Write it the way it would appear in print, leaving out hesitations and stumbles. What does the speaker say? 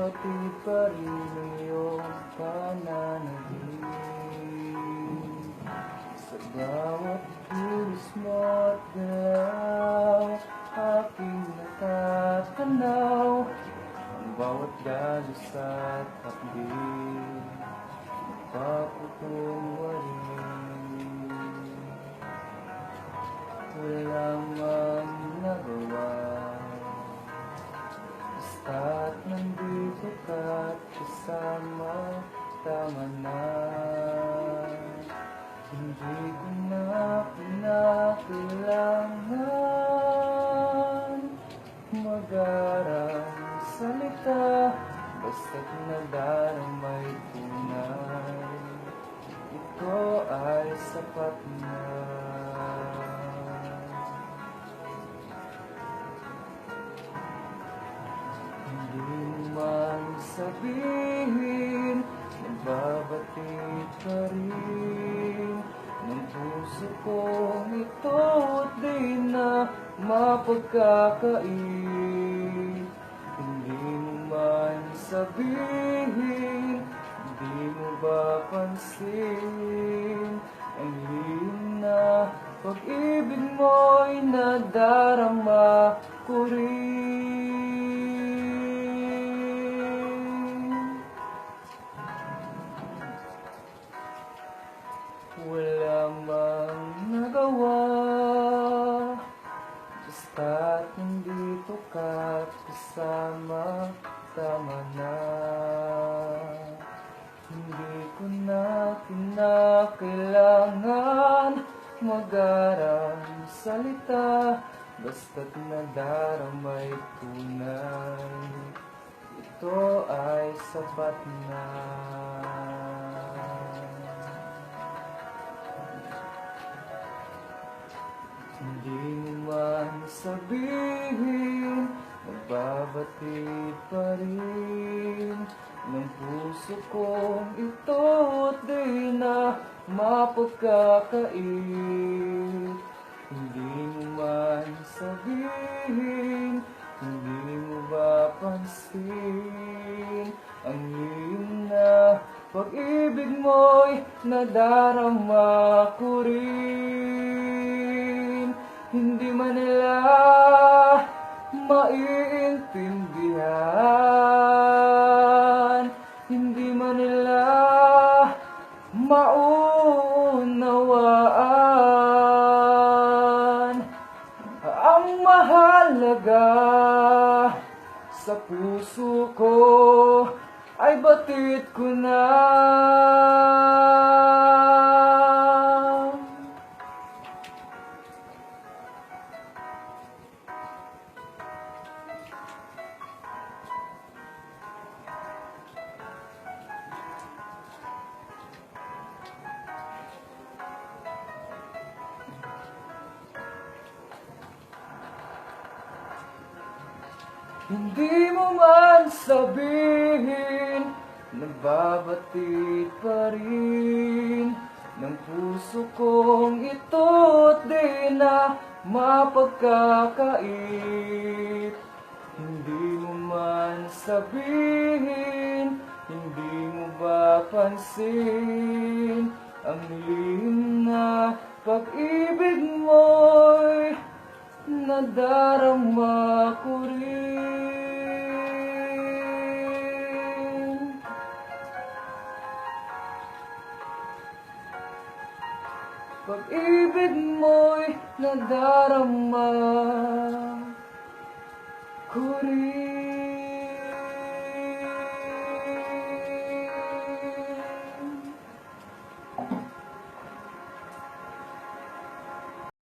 Nababatid pa rin ang iyong pananabik. Sa bawat kilos mo at galaw, aking natatanaw ang bawat dalos at takbir, paputunwarin. Walang mang nagawa, basta't nandito ka't kasama, tama na. Hindi ko na kinakailangan mag-aral salita, basta't nadaramay tunay, ito ay sapat na. Hindi mo man sabihin, nababatid pa rin ng puso kong ito at di na mapagkakait. Hindi mo man sabihin, hindi mo ba pansin ang hiyong na pag-ibig mo'y nadarama ko rin. Wala mang nagawa, basta't nandito ka't kasama, tama na. Hindi ko na kinakailangan mag-aral salita, basta't nadaramay tunay, ito ay sapat na. Hindi mo man sabihin, nagbabatid pa rin ng puso kong ito at di na mapagkakait. Hindi mo man sabihin, hindi mo ba pansin ang iyong na pag-ibig mo'y nadarama ko rin. Hindi man nila maiintindihan, hindi man nila maunawaan. Ang mahalaga sa puso ko ay batid ko na. Hindi mo man sabihin, nababatid pa rin ng puso kong ito at di na mapagkakait. Hindi mo man sabihin, hindi mo ba pansin ang lihim na pag-ibig mo'y nadarama ko rin. Pag-ibig mo'y nadarama ko rin.